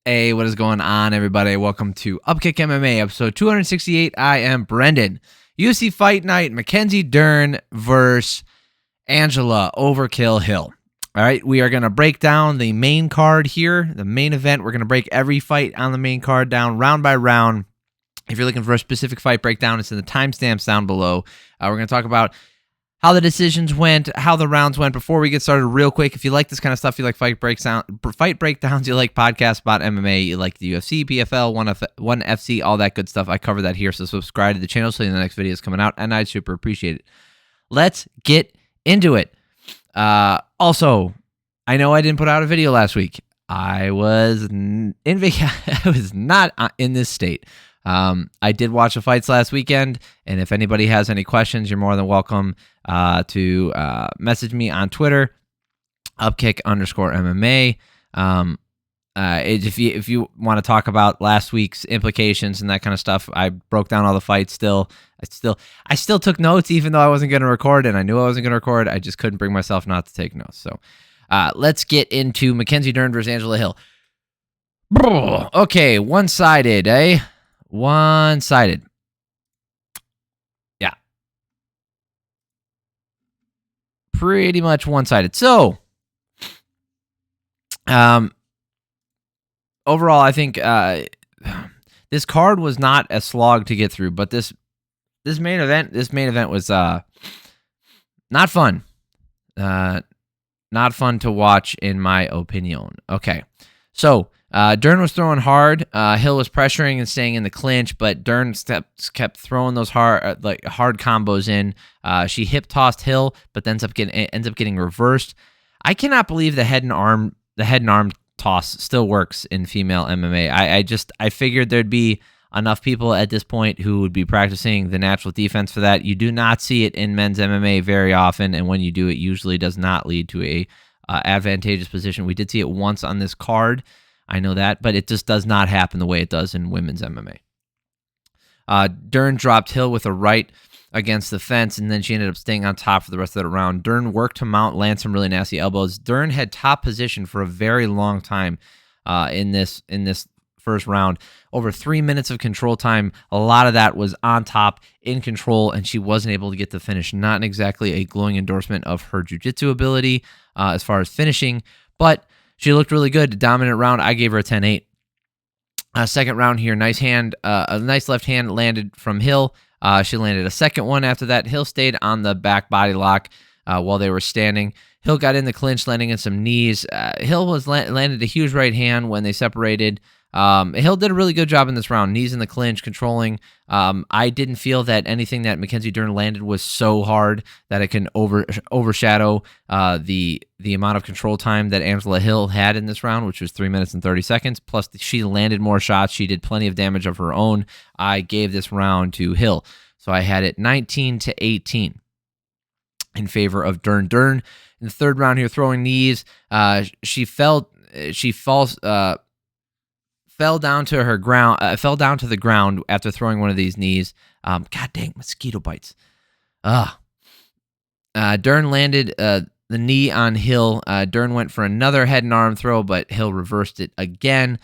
Hey, what is going on, everybody? Welcome to Upkick MMA, episode 268. I am Brendan. UFC Fight Night, Mackenzie Dern versus Angela Overkill Hill. All right, we are going to break down the main card here, the main event. We're going to break every fight on the main card down round by round. If you're looking for a specific fight breakdown, it's in the timestamps down below. We're going to talk about how the decisions went, how the rounds went. Before we get started, real quick, if you like this kind of stuff, you like fight breakdowns, you like podcasts about MMA, you like the UFC, PFL, ONE FC, all that good stuff, I cover that here. So subscribe to the channel so the next video is coming out, and I'd super appreciate it. Let's get into it. Also, I know I didn't put out a video last week. I was I was not in this state. I did watch the fights last weekend, and if anybody has any questions, you're more than welcome to message me on Twitter, upkick_MMA. If you want to talk about last week's implications and that kind of stuff, I broke down all the fights. I still took notes, even though I wasn't going to record, and I knew I wasn't going to record. I just couldn't bring myself not to take notes. So let's get into Mackenzie Dern versus Angela Hill. Okay, one-sided, eh? One-sided. Yeah. Pretty much one-sided. So, overall, I think this card was not a slog to get through, but this main event was not fun. Not fun to watch, in my opinion. Okay. So, Dern was throwing hard. Hill was pressuring and staying in the clinch, but Dern kept throwing those hard combos in. She hip tossed Hill, but ends up getting reversed. I cannot believe the head and arm toss still works in female MMA. I figured there'd be enough people at this point who would be practicing the natural defense for that. You do not see it in men's MMA very often, and when you do, it usually does not lead to a advantageous position. We did see it once on this card. I know that, but it just does not happen the way it does in women's MMA. Dern dropped Hill with a right against the fence, and then she ended up staying on top for the rest of the round. Dern worked to mount, land some really nasty elbows. Dern had top position for a very long time in this first round. Over 3 minutes of control time. A lot of that was on top, in control, and she wasn't able to get the finish. Not exactly a glowing endorsement of her jiu-jitsu ability as far as finishing, but she looked really good. Dominant round. I gave her a 10-8. Second round here, a nice left hand landed from Hill. She landed a second one after that. Hill stayed on the back body lock while they were standing. Hill got in the clinch, landing in some knees. Hill landed a huge right hand when they separated. Hill did a really good job in this round. Knees in the clinch, controlling. I didn't feel that anything that Mackenzie Dern landed was so hard that it can overshadow the amount of control time that Angela Hill had in this round, which was 3 minutes and 30 seconds. Plus, she landed more shots. She did plenty of damage of her own. I gave this round to Hill. So I had it 19-18 in favor of Dern. Dern in the third round here, throwing knees. She fell down to the ground after throwing one of these knees. God dang, mosquito bites. Dern landed the knee on Hill. Dern went for another head and arm throw, but Hill reversed it again.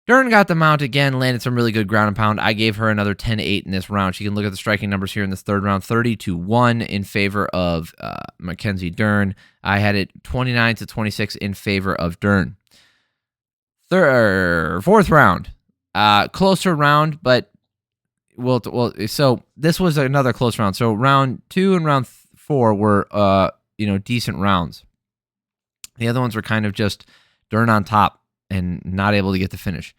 Dern got the mount again, landed some really good ground and pound. I gave her another 10-8 in this round. You can look at the striking numbers here in this third round, 30-1 in favor of Mackenzie Dern. I had it 29-26 in favor of Dern. Fourth round, closer round, but so this was another close round. So round 2 and round 4 were decent rounds. The other ones were kind of just Dern on top and not able to get the finish.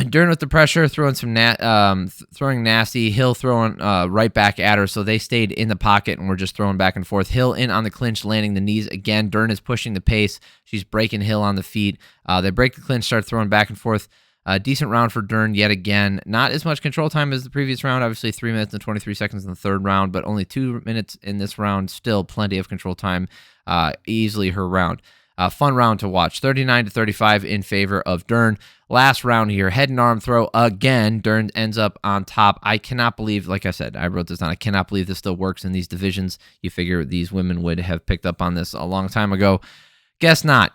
Dern with the pressure, throwing throwing nasty. Hill throwing right back at her, so they stayed in the pocket and were just throwing back and forth. Hill in on the clinch, landing the knees again. Dern is pushing the pace. She's breaking Hill on the feet. They break the clinch, start throwing back and forth. Decent round for Dern yet again. Not as much control time as the previous round. Obviously, 3 minutes and 23 seconds in the third round, but only 2 minutes in this round. Still plenty of control time. Easily her round. Fun round to watch. 39-35 in favor of Dern. Last round here, head and arm throw again. Dern ends up on top. I cannot believe, like I said, I wrote this down. I cannot believe this still works in these divisions. You figure these women would have picked up on this a long time ago. Guess not.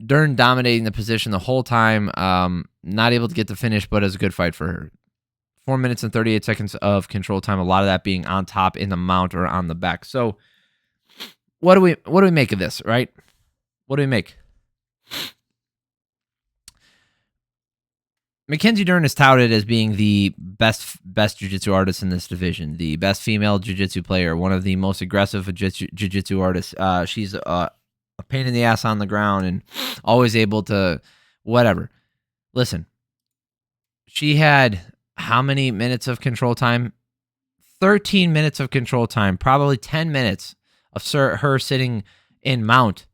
Dern dominating the position the whole time. Not able to get the finish, but it was a good fight for her. 4 minutes and 38 seconds of control time. A lot of that being on top in the mount or on the back. So what do we make of this, right? What do we make? Mackenzie Dern is touted as being the best jiu-jitsu artist in this division, the best female jiu-jitsu player, one of the most aggressive jiu-jitsu artists. She's a pain in the ass on the ground and always able to whatever. Listen, she had how many minutes of control time? 13 minutes of control time, probably 10 minutes of her sitting in mount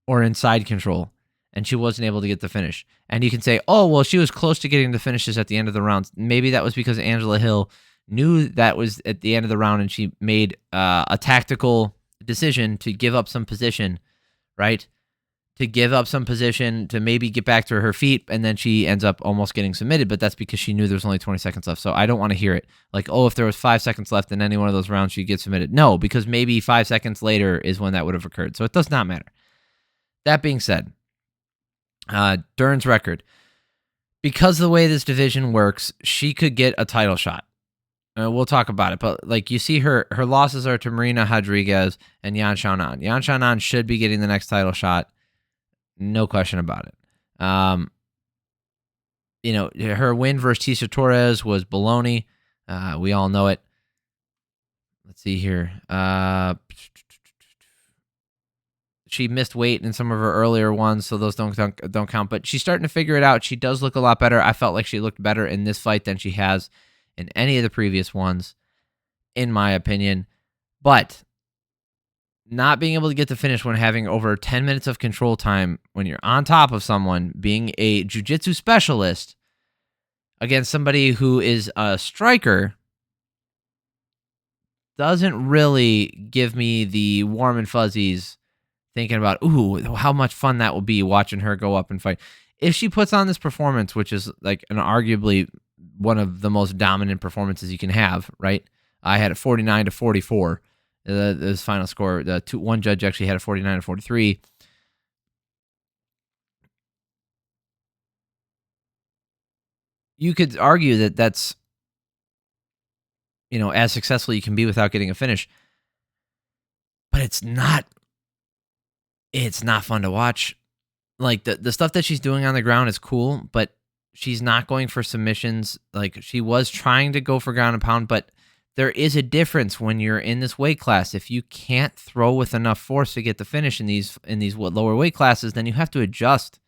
or in side control, and she wasn't able to get the finish. And you can say, oh, well, she was close to getting the finishes at the end of the rounds. Maybe that was because Angela Hill knew that was at the end of the round, and she made a tactical decision to give up some position, right? To give up some position to maybe get back to her feet, and then she ends up almost getting submitted, but that's because she knew there was only 20 seconds left. So I don't want to hear it. Like, oh, if there was 5 seconds left in any one of those rounds, she'd get submitted. No, because maybe 5 seconds later is when that would have occurred. So it does not matter. That being said, Dern's record. Because of the way this division works, she could get a title shot. We'll talk about it, but like you see, her losses are to Marina Rodriguez and Yan Xiaonan. Yan Xiaonan should be getting the next title shot, no question about it. Her win versus Tisha Torres was baloney. We all know it. Let's see here. She missed weight in some of her earlier ones, so those don't count. But she's starting to figure it out. She does look a lot better. I felt like she looked better in this fight than she has in any of the previous ones, in my opinion. But not being able to get the finish when having over 10 minutes of control time, when you're on top of someone, being a jiu-jitsu specialist against somebody who is a striker, doesn't really give me the warm and fuzzies thinking about, ooh, how much fun that will be watching her go up and fight. If she puts on this performance, which is like an arguably one of the most dominant performances you can have, right? I had a 49-44. This final score. One judge actually had a 49-43. You could argue that that's, as successful you can be without getting a finish. But it's not fun to watch. Like the stuff that she's doing on the ground is cool, but she's not going for submissions. Like she was trying to go for ground and pound, but there is a difference when you're in this weight class. If you can't throw with enough force to get the finish in these lower weight classes, then you have to adjust.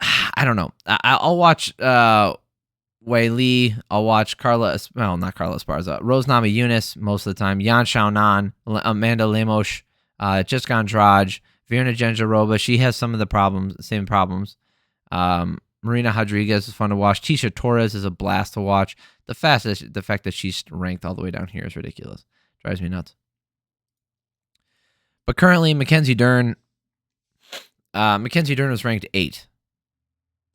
I don't know. I'll watch Wei Li. I'll watch not Carla Esparza. Rose Namajunas most of the time. Yan Xiaonan, Amanda Lemos, Jessica Andrade, Virna Jandiroba. She has some of the same problems. Marina Rodriguez is fun to watch. Tisha Torres is a blast to watch. The fact that she's ranked all the way down here is ridiculous. Drives me nuts. But currently, Mackenzie Dern was ranked 8.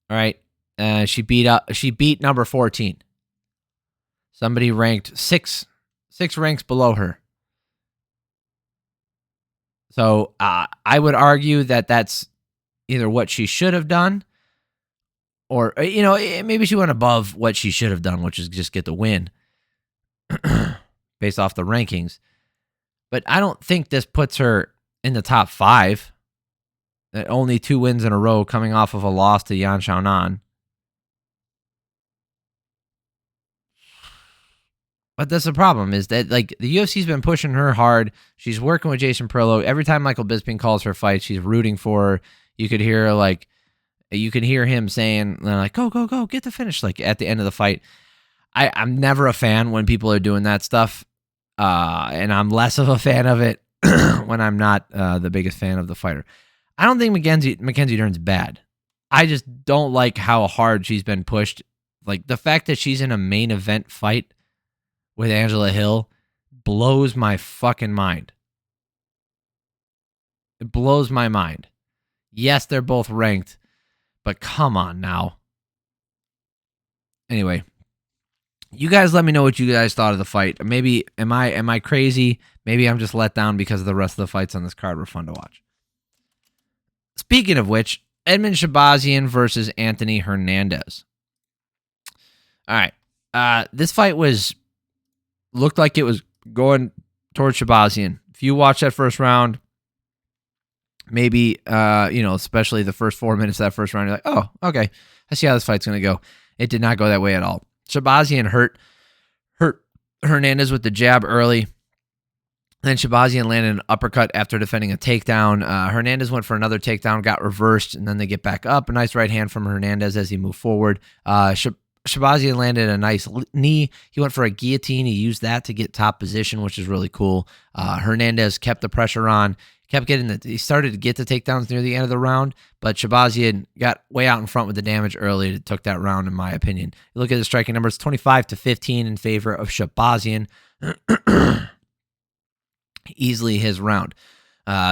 All right, she beat number 14. Somebody ranked six ranks below her. So I would argue that that's either what she should have done, or maybe she went above what she should have done, which is just get the win based off the rankings. But I don't think this puts her in the top 5. Only 2 wins in a row coming off of a loss to Yan Xiaonan. But that's the problem, is that like the UFC's been pushing her hard. She's working with Jason Perillo. Every time Michael Bisping calls her fight, she's rooting for her. You could hear him saying like, go, go, go, get the finish, like at the end of the fight. I'm never a fan when people are doing that stuff. And I'm less of a fan of it when I'm not the biggest fan of the fighter. I don't think Mackenzie Dern's bad. I just don't like how hard she's been pushed. Like the fact that she's in a main event fight with Angela Hill blows my fucking mind. It blows my mind. Yes, they're both ranked, but come on now. Anyway, you guys let me know what you guys thought of the fight. Maybe am I crazy? Maybe I'm just let down because the rest of the fights on this card were fun to watch. Speaking of which, Edmen Shahbazyan versus Anthony Hernandez. All right. This fight looked like it was going towards Shahbazyan. If you watch that first round, maybe, especially the first 4 minutes of that first round, you're like, oh, okay, I see how this fight's going to go. It did not go that way at all. Shahbazyan hurt Hernandez with the jab early. Then Shahbazyan landed an uppercut after defending a takedown. Hernandez went for another takedown, got reversed, and then they get back up. A nice right hand from Hernandez as he moved forward. Shahbazyan landed a nice knee. He went for a guillotine. He used that to get top position, which is really cool. Hernandez kept the pressure on, he started to get the takedowns near the end of the round, but Shahbazyan got way out in front with the damage early. It took that round, in my opinion. You look at the striking numbers, 25-15 in favor of Shahbazyan. Easily his round.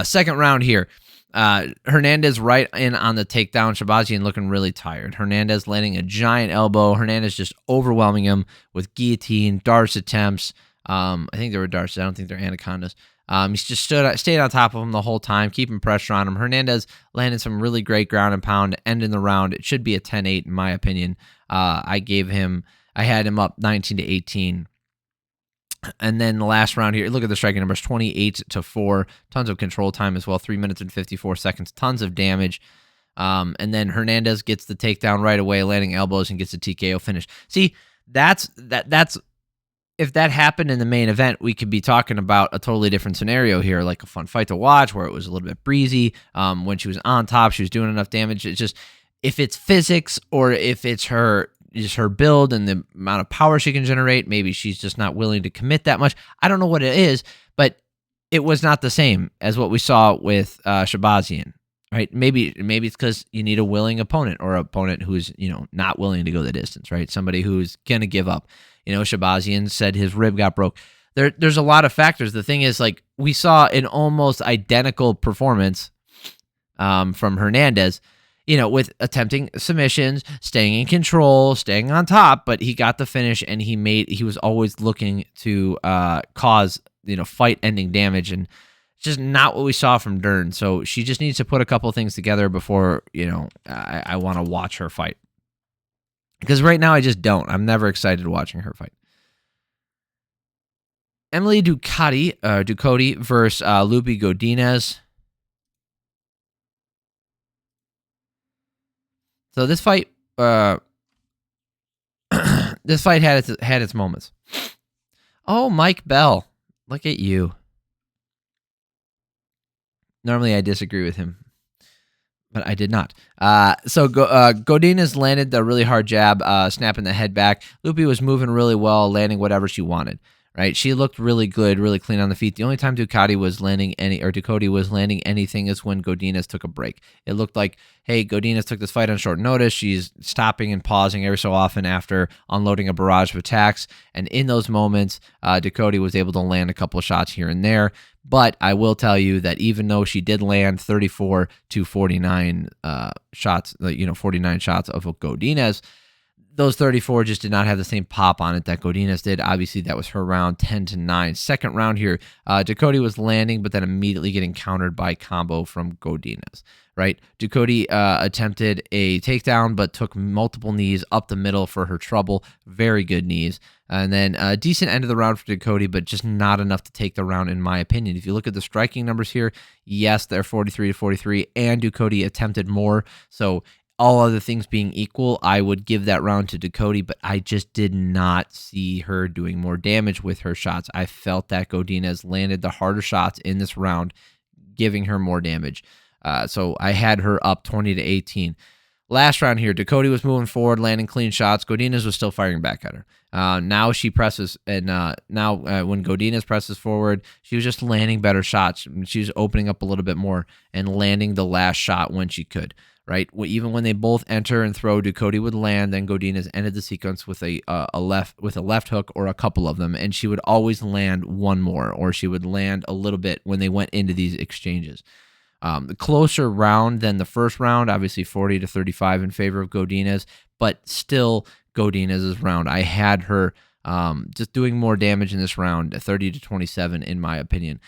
Second round here. Hernandez right in on the takedown. Shahbazyan looking really tired. Hernandez landing a giant elbow. Hernandez just overwhelming him with guillotine, darts attempts. I think they were darts. I don't think they're anacondas. He's just stayed on top of him the whole time, keeping pressure on him. Hernandez landed some really great ground and pound to end in the round. It should be a 10-8 in my opinion. I had him up 19-18. And then the last round here, look at the striking numbers, 28-4. Tons of control time as well, 3 minutes and 54 seconds. Tons of damage. And then Hernandez gets the takedown right away, landing elbows and gets a TKO finish. See, that's if that happened in the main event, we could be talking about a totally different scenario here, like a fun fight to watch where it was a little bit breezy. When she was on top, she was doing enough damage. It's just, if it's physics or if it's her build and the amount of power she can generate, maybe she's just not willing to commit that much. I don't know what it is, but it was not the same as what we saw with Shahbazyan, right? Maybe it's because you need a willing opponent or an opponent who's, not willing to go the distance, right? Somebody who's going to give up. Shahbazyan said his rib got broke. There's a lot of factors. The thing is, like, we saw an almost identical performance from Hernandez, with attempting submissions, staying in control, staying on top, but he got the finish and he was always looking to cause, fight-ending damage, and it's just not what we saw from Dern. So she just needs to put a couple things together before, I want to watch her fight. Because right now I just don't. I'm never excited watching her fight. Emily Ducote versus Loopy Godinez. So this fight, had its moments. Oh, Mike Bell, look at you. Normally I disagree with him, but I did not. So Godinez landed the really hard jab, snapping the head back. Loopy was moving really well, landing whatever she wanted. Right, she looked really good, really clean on the feet. The only time Ducote was landing anything is when Godinez took a break. It looked like, hey, Godinez took this fight on short notice. She's stopping and pausing every so often after unloading a barrage of attacks. And in those moments, Ducote was able to land a couple of shots here and there. But I will tell you that even though she did land 34 to 49 shots, 49 shots of Godinez, those 34 just did not have the same pop on it that Godinez did. Obviously, that was her round 10-9. Second round here, Ducote was landing, but then immediately getting countered by combo from Godinez, right? Ducote attempted a takedown, but took multiple knees up the middle for her trouble. Very good knees. And then a decent end of the round for Ducote, but just not enough to take the round, in my opinion. If you look at the striking numbers here, yes, they're 43-43, and Ducote attempted more. So all other things being equal, I would give that round to Ducote, but I just did not see her doing more damage with her shots. I felt that Godinez landed the harder shots in this round, giving her more damage. So I had her up 20-18. Last round here, Ducote was moving forward, landing clean shots. Godinez was still firing back at her. Now she presses, and now when Godinez presses forward, she was just landing better shots. She was opening up a little bit more and landing the last shot when she could. Right, even when they both enter and throw, Ducote would land. Then Godinez ended the sequence with a left hook or a couple of them, and she would always land one more, or she would land a little bit when they went into these exchanges. The closer round than the first round, obviously 40-35 in favor of Godinez, but still Godinez's round. I had her Just doing more damage in this round, 30-27, in my opinion.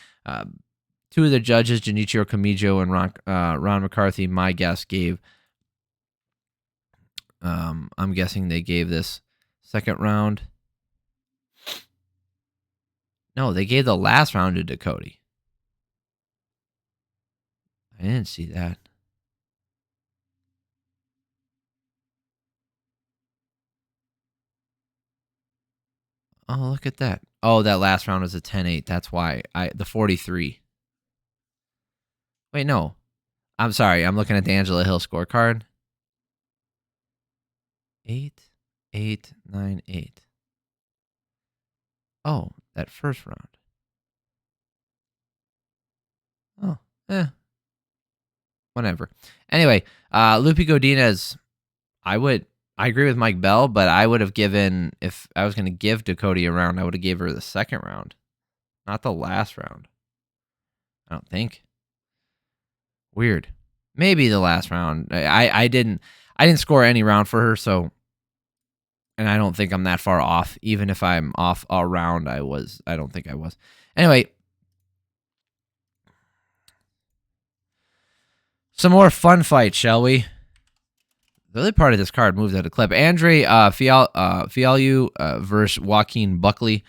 Two of the judges, Junichiro Kamijo and Ron McCarthy, my guess gave. I'm guessing they gave this second round. No, they gave the last round to Ducote. I didn't see that. Oh, look at that. Oh, that last round was a 10-8. That's why. The 43. Wait, no. I'm sorry. I'm looking at the Angela Hill scorecard. 8, 8, 9, 8. Oh, that first round. Oh, whatever. Anyway, Loopy Godinez, I agree with Mike Bell, but I would have given, if I was going to give Ducote a round, I would have gave her the second round, not the last round. I don't think. Weird. Maybe the last round. I didn't score any round for her, so, and I don't think I'm that far off. Even if I'm off a round, I don't think I was. Anyway, some more fun fights, shall we? The other part of this card moves at a clip. Andre Fialho versus Joaquin Buckley.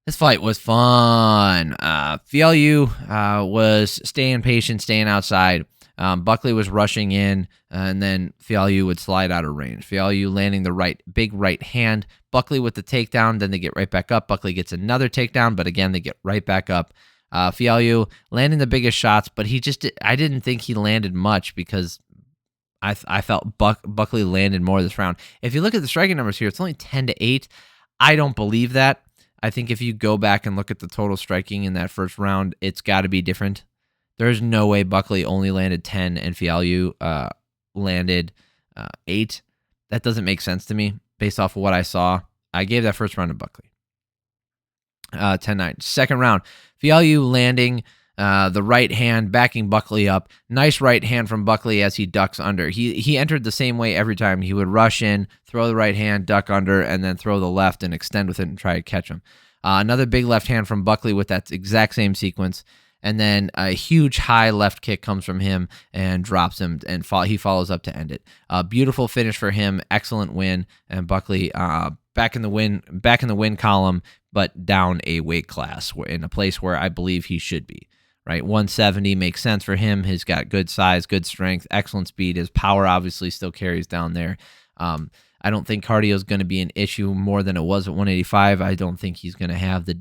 This fight was fun. Fialho was staying patient, staying outside. Buckley was rushing in, and then Fialho would slide out of range. Fialho landing the big right hand. Buckley with the takedown, then they get right back up. Buckley gets another takedown, but again, they get right back up. Fialho landing the biggest shots, but I didn't think he landed much because I felt Buckley landed more this round. If you look at the striking numbers here, it's only 10-8. I don't believe that. I think if you go back and look at the total striking in that first round, it's got to be different. There's no way Buckley only landed 10 and Fialho landed 8. That doesn't make sense to me based off of what I saw. I gave that first round to Buckley. 10-9. Second round, Fialho landing the right hand, backing Buckley up. Nice right hand from Buckley as he ducks under. He entered the same way every time. He would rush in, throw the right hand, duck under, and then throw the left and extend with it and try to catch him. Another big left hand from Buckley with that exact same sequence. And then a huge high left kick comes from him and drops him, and he follows up to end it. Beautiful finish for him. Excellent win. And Buckley back in the win column, but down a weight class in a place where I believe he should be. Right, 170 makes sense for him. He's got good size, good strength, excellent speed. His power obviously still carries down there. I don't think cardio is going to be an issue more than it was at 185. I don't think he's going to have the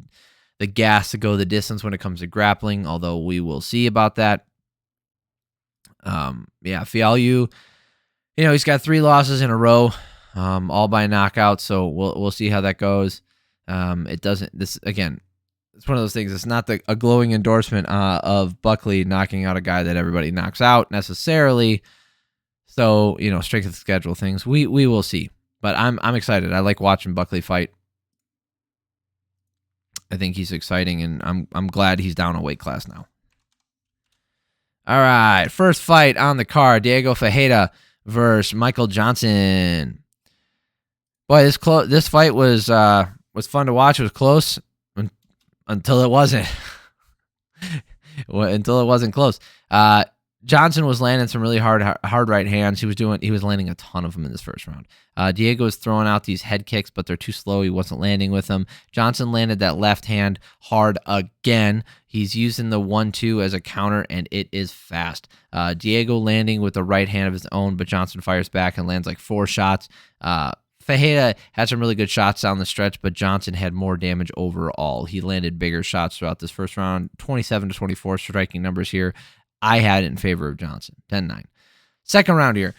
gas to go the distance when it comes to grappling, although we will see about that. Fialho, he's got 3 losses in a row, all by knockout, so we'll see how that goes. It's one of those things. It's not a glowing endorsement of Buckley knocking out a guy that everybody knocks out necessarily. So, strength of schedule things. We will see. But I'm excited. I like watching Buckley fight. I think he's exciting, and I'm glad he's down a weight class now. All right, first fight on the card: Diego Ferreira versus Michael Johnson. Boy, this fight was fun to watch. It was close. Until it wasn't. Until it wasn't close. Johnson was landing some really hard right hands. He was landing a ton of them in this first round. Diego was throwing out these head kicks, but they're too slow. He wasn't landing with them. Johnson landed that left hand hard again. He's using the 1-2 as a counter, and it is fast. Diego landing with the right hand of his own, but Johnson fires back and lands like 4 shots. Ferreira had some really good shots down the stretch, but Johnson had more damage overall. He landed bigger shots throughout this first round. 27-24 striking numbers here. I had it in favor of Johnson. 10-9. Second round here.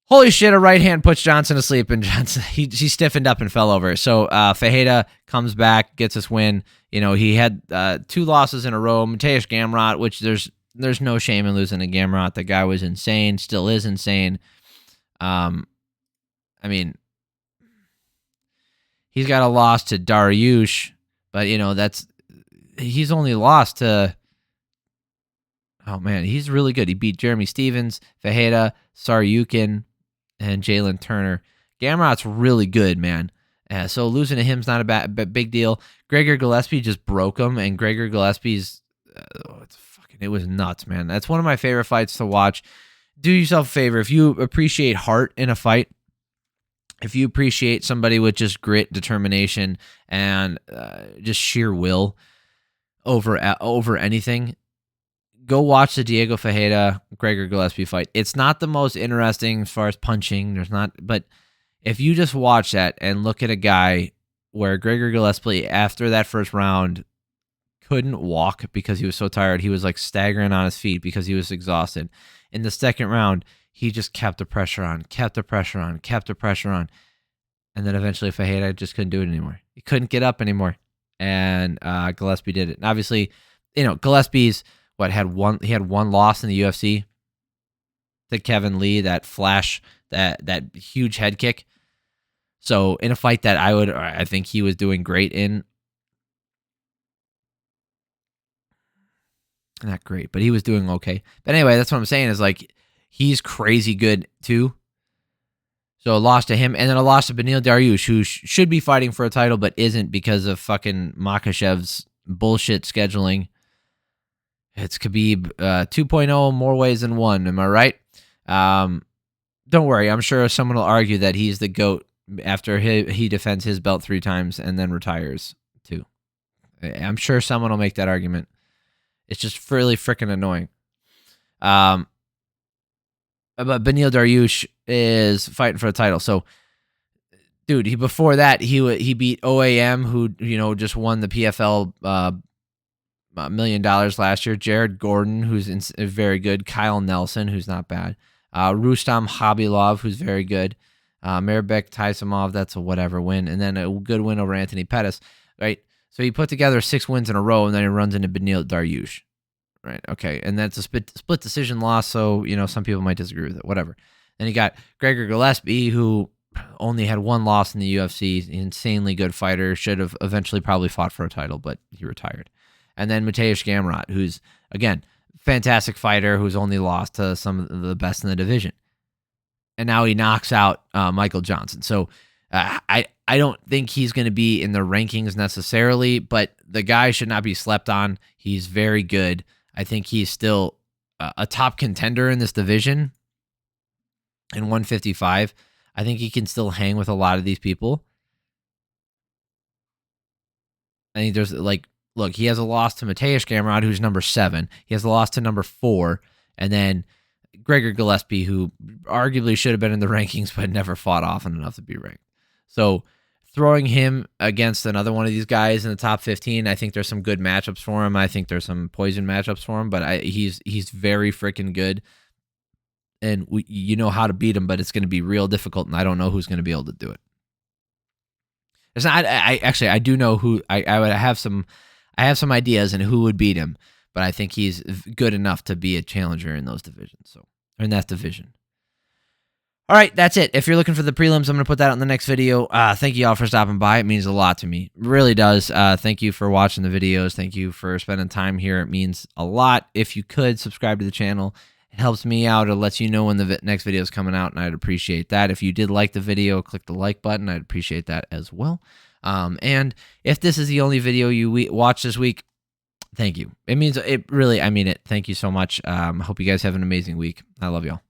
Holy shit, a right hand puts Johnson to sleep, and Johnson he stiffened up and fell over. So Ferreira comes back, gets this win. He had 2 losses in a row. Mateusz Gamrot, which there's no shame in losing to Gamrot. The guy was insane, still is insane. He's got a loss to Dariush, but he's only lost to. Oh man, he's really good. He beat Jeremy Stevens, Ferreira, Saryukin, and Jalen Turner. Gamrot's really good, man. So losing to him's not a big deal. Gregor Gillespie just broke him, and Gregor Gillespie's it was nuts, man. That's one of my favorite fights to watch. Do yourself a favor. If you appreciate heart in a fight, if you appreciate somebody with just grit, determination, and just sheer will over anything, go watch the Diego Ferreira Gregor Gillespie fight. It's not the most interesting as far as punching. But if you just watch that and look at a guy where Gregor Gillespie, after that first round, couldn't walk because he was so tired. He was like staggering on his feet because he was exhausted. In the second round, he just kept the pressure on. And then eventually Ferreira just couldn't do it anymore. He couldn't get up anymore. And Gillespie did it. And obviously, Gillespie's had one loss in the UFC to Kevin Lee, that flash, that huge head kick. So in a fight that I think he was doing great in. Not great, but he was doing okay. But anyway, that's what I'm saying is like he's crazy good too. So a loss to him, and then a loss to Beneil Dariush, who should be fighting for a title but isn't because of fucking Makhachev's bullshit scheduling. It's Khabib 2.0 more ways than one. Am I right? Don't worry. I'm sure someone will argue that he's the GOAT after he defends his belt 3 times and then retires too. I'm sure someone will make that argument. It's just really freaking annoying. But Beneil Dariush is fighting for the title. So, dude, before that, he beat OAM, who just won the PFL $1 million last year. Jared Gordon, who's very good. Kyle Nelson, who's not bad. Rustam Khabilov, who's very good. Mairbek Taisimov, that's a whatever win. And then a good win over Anthony Pettis, right? So he put together 6 wins in a row, and then he runs into Beneil Dariush, right? Okay, and that's a split decision loss, so, some people might disagree with it, whatever. Then you got Gregor Gillespie, who only had 1 loss in the UFC, insanely good fighter, should have eventually probably fought for a title, but he retired. And then Mateusz Gamrot, who's, again, fantastic fighter, who's only lost to some of the best in the division. And now he knocks out Michael Johnson. So I don't think he's going to be in the rankings necessarily, but the guy should not be slept on. He's very good. I think he's still a top contender in this division. In 155, I think he can still hang with a lot of these people. I think there's look, he has a loss to Mateusz Gamrot, who's number 7. He has a loss to number 4, and then Gregor Gillespie, who arguably should have been in the rankings but never fought often enough to be ranked. So throwing him against another one of these guys in the top 15, I think there's some good matchups for him. I think there's some poison matchups for him, but he's very freaking good. And you know how to beat him, but it's going to be real difficult, and I don't know who's going to be able to do it. It's not. I do know who. I would have some. I have some ideas on who would beat him, but I think he's good enough to be a challenger in those divisions. So, or in that division. All right, that's it. If you're looking for the prelims, I'm going to put that on the next video. Thank you all for stopping by. It means a lot to me. It really does. Thank you for watching the videos. Thank you for spending time here. It means a lot. If you could subscribe to the channel, it helps me out. It lets you know when the next video is coming out, and I'd appreciate that. If you did like the video, click the like button. I'd appreciate that as well. And if this is the only video you watch this week, thank you. It means it really, I mean it. Thank you so much. I hope you guys have an amazing week. I love y'all.